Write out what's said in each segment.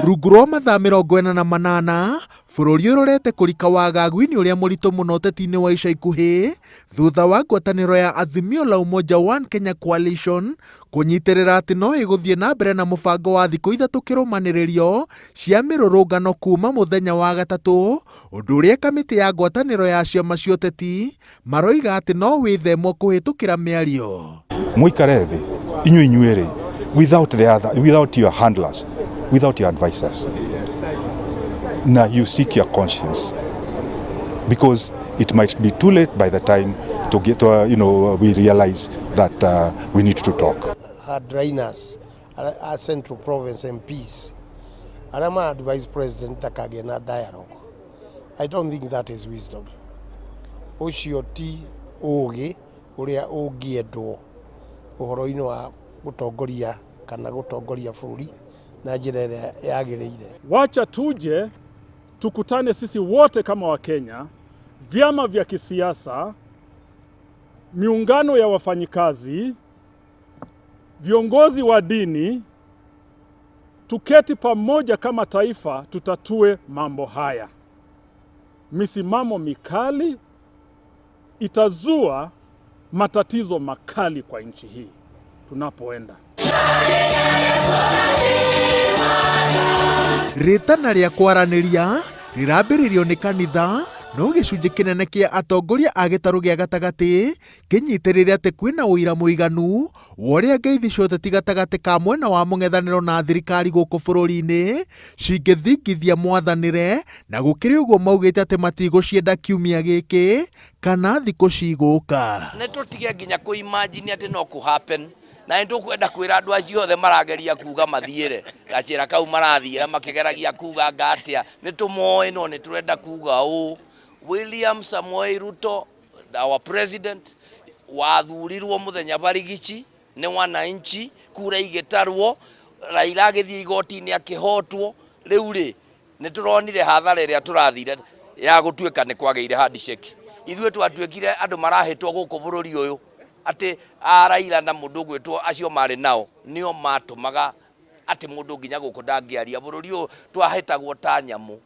Rungu rwa mathaa 48 bũrũri ũrorete kũrika waagagu-inĩ ũrĩa mũritũ mũno ũteti-inĩ wa ica ikuhĩ thutha wa ngwatanĩro ya Azimio la Umoja One Kenya Coalition kũnyitĩrĩra atĩ no ĩgũthiĩ na mbere na mũbango wa thikũ 3 kĩrũmanĩrĩrio cia mĩrũrũngano kuma mũthenya wa gatatũ, ũndũ ũrĩa kamĩtĩ ya ngwatanĩro ya ciama cia ũteti maroiga atĩ no wĩthemwo kũhĩtũkĩra mĩario. Mũikare thĩ inyuĩ without your handlers, without your advisors. Now you seek your conscience, because it might be too late by the time to get to, we realize that we need to talk. Drainers are Central Province MPs. And I'm a Vice President takagena dialogue. I don't think that is wisdom. Ucio ti ũũgĩ ũrĩa ũngĩendwo ũhoro-inĩ wa gũtongoria kana gũtongoria bũrũri na njĩra ĩrĩa yagĩrĩire. Wacha tuje tukutane sisi wote kama Wakenya, vyama vya kisiasa, miungano ya wafanyikazi, viongozi wa dini, tuketi pamoja kama taifa tutatue mambo haya. Misimamo mikali itazua matatizo makali kwa nchi hii tunapoenda. Rĩtana rĩa kwaranĩria rĩrambĩrĩrio nĩ kanitha, no gĩcunjĩ kĩnene kĩa atongoria a gĩtarũ gĩa gatagatĩ kĩnyitĩrĩre atĩ kwĩna ũira mũiganu wa ũrĩa ngeithi cia ũteti gatagatĩ ka mwena wa mũng'ethanĩro na thirikari gũkũ bũrũri-inĩ cingĩthingithia mwathanĩre, na gũkĩrĩ ũguo maugĩte atĩ matigũcienda kiumia gĩkĩ kana thikũ cigũka. Nĩ tũtige nginya kũ-imagine atĩ no kũ-happen, na nĩ tũkwenda kwĩra andũ acio othe marageria kuga mathiĩre gacĩra kau marathiĩra makĩgeragia kuga ngatĩa, nĩ tũmoĩ no nĩ tũrenda kuga ũũ. William Samoei Ruto, our president, wathurirwo mũthenya barigici nĩ wananchi, kura igĩtarwo, Raila agĩthiĩ igoti-inĩ akĩhotwo. Rĩu rĩ nĩ tũronire hathara ĩrĩa tũrathire ya gũtuĩka nĩ kwagĩire handshake. Ithuĩ twatuĩkire andũ marahĩtwo gũkũ bũrũri ũyũ atĩ Raila na mũndũ ũgwĩtwo acio marĩ nao nĩo matũmaga atĩ mũndũ nginya gũkũ ndangĩaria. Bũrũri ũyũ twahĩtagwo ta nyamũ.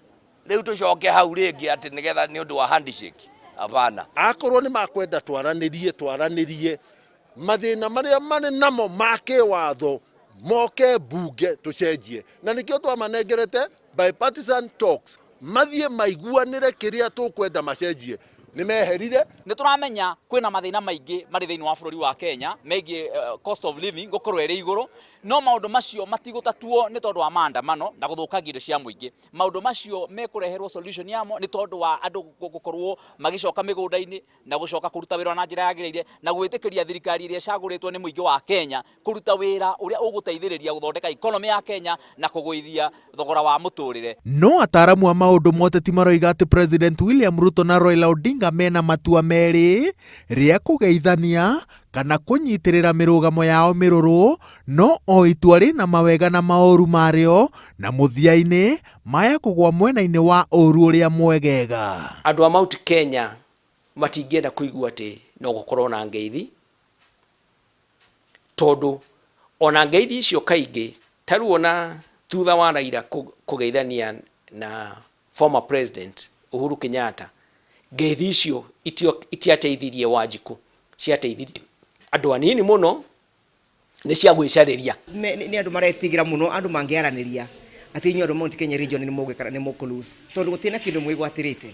Rĩu tũcoke hau rĩngĩ atĩ nĩgetha nĩ ũndũ wa handshake? Hapana. Akorwo nĩ makwenda twaranĩrie mathĩna marĩa marĩ namo ma kĩwatho moke bunge tũcenjie, na nĩkĩo twamanengerete bipartisan talks mathiĩ maiguanĩre kĩrĩa tũkwenda macenjie. Nimeherire nĩ tũramenya kwĩna mathĩna maingĩ marĩ thĩinĩ wa bũrũri wa Kenya megiĩ cost of living gũkorwo ĩrĩ igũrũ, no maũndũ macio matigũtatuo nĩ tondũ wa maandamano na gũthũkangia indo cia mũingĩ. Maũndũ macio mekũreherwo solution yamo nĩ tondũ wa andũ gũkorwo magĩcoka mĩgũnda-inĩ na gũcoka kũruta wĩra na njĩra yagĩrĩire, na gwĩtĩkĩria thirikari ĩrĩa ĩcagũrĩtwo nĩ mũingĩ wa Kenya kũruta wĩra ũrĩa ũgũteithĩrĩria gũthondeka economy ya Kenya na kũgũithia thogora wa mũtũrĩre. No ataaramu a maũndũ ma ũteti maroiga atĩ President William Ruto na Raila Odinga mena matua merĩ rĩa kũgeithania kana kũnyitĩrĩra mĩrũgamo yao mĩrũrũ, no o itua rĩna mawega na maũru marĩo, na mũthia-inĩ maya kũgwa mwena-inĩ wa ũru ũrĩa mwegega. Andũ a Mount Kenya matingĩenda kũigua atĩ no gũkorwo na ngeithi, tondũ ona ngeithi icio kaingĩ tarĩu ona thutha wa Raila kũgeithania na former president Uhuru Kenyatta, ngeithi icio itiateithirie Wanjiku, ciateithirie andũ anini mũno, nĩ cia gwĩcarĩria. Nĩ andũ maretigira mũno andũ mangĩaranĩria atĩ inyuĩ andũ Mount Kenya region nĩ mũgũikara nĩ mũkũlose, tondũ gũtirĩ kĩndũ mwĩgwatĩrĩte,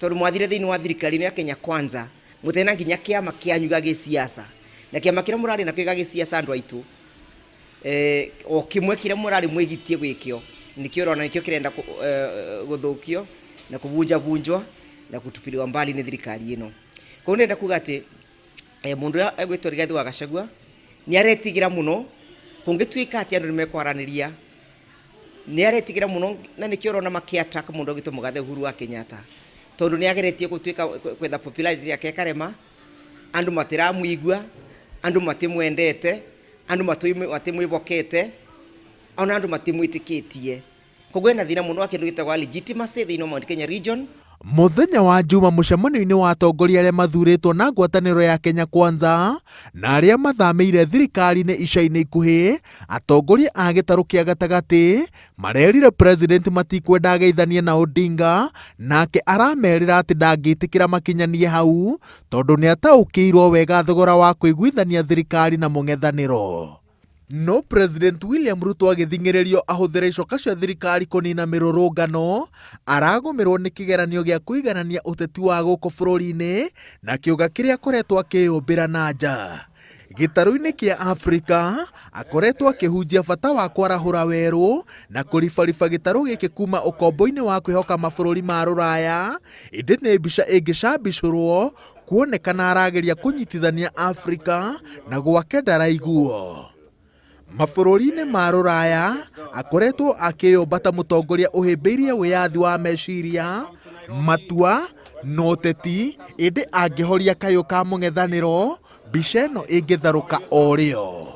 tondũ mwathire thĩinĩ wa thirikari ya Kenya Kwanza mũtena nginya kĩama kĩanyu gĩa gĩsiasa, na kĩama kĩrĩa mũrarĩ nakĩo gĩa gĩsiasa andũ aitũ o kĩmwe kĩrĩa mũrarĩ mwĩgitie gwĩkĩo nĩkĩo ũrona nĩkĩo kĩrenda gũthũkio na kũbunjwa na kutupiliwa mbali nĩ thirikari ĩno. Koguo nenda kuga atĩ mũndũ ũrĩa egwĩtwo Rigathi wa Gachagua nĩ aretigira mũno kũngĩtuĩka atĩ andũ nĩ mekwaranĩria, nĩ aretigira mũno, na nĩkĩo ũrona makĩ-attack mũndũ ũgwĩtwo Mũgathe Uhuru wa Kenyatta, tondũ nĩ ageretie gũtuĩka kwetha popularity yake karema, andũ matiramũigua, andũ matimwendete, andũ matimwĩbokete, ona andũ matimwĩtĩkĩtie. Koguo ena thĩna mũno wa kĩndũ gĩtagwo legitimacy thĩinĩ wa Mount Kenya region. Muthenya wa Juma mucemanio-inĩ wa atongoria arĩa mathuurĩtwo na ngwatanĩro ya Kenya Kwanza na arĩa mathamĩire thirikari-inĩ ica-inĩ ikuhĩ, atongoria a gĩtarũ kĩa gatagatĩ marerire president matikwenda ageithanie na Odinga, nake aramerĩra atĩ ndangĩtĩkĩra makinyanie hau tondũ nĩataũkĩirwo wega thogora wa kũiguithania thirikari na mũng'ethanĩro. No President William Ruto agĩthing'ĩrĩrio ahũthĩre icoka cia thirikari kũnina mĩrũrũngano, aragũmĩrwo nĩ kĩgeranio gĩa kũiganania ũteti wa gũkũ bũrũri-inĩ na kĩũga kĩrĩa akoretwo akĩyũmbĩra na nja. Gĩtarũ-inĩ kĩa Afrika akoretwo akĩhunjia bata wa kwarahũra werũ na kũribariba gĩtarũ gĩkĩ kuma ũkombo-inĩ wa kwĩhoka mabũrũri ma rũraya, ĩndĩ nĩ mbica ĩngĩcambicũrwo kuonekana arageria kũnyitithania Afrika na gwake ndaraiguo. Mabũrũri-inĩ ma rũraya akoretwo akĩyũmba ta mũtongoria ũhĩmbĩirie wĩyathi wa meciria, matua na ũteti, ĩndĩ angĩhoria kayũ ka mũng'ethanĩro, mbica ĩno ĩngĩtharũka o rĩo.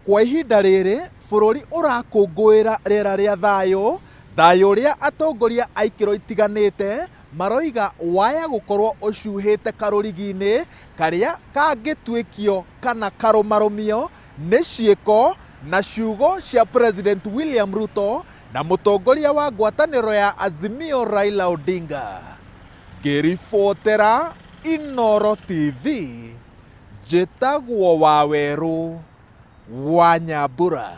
Kwa ihinda rĩrĩ bũrũri ũrakũngũĩra rĩera rĩa thayũ ũrĩa atongoria a ikĩro itiganĩte maroiga waya gũkorwo ũcuhĩte karũrigi-inĩ karĩa kangĩtuĩkio kana karũmarũmio nĩ ciĩko na ciugo cia President William Ruto na mũtongoria wa ngwatanĩro ya Azimio Raila Odinga. Ngĩribotera Inooro TV, njĩtagwo Waweru wa Nyambura.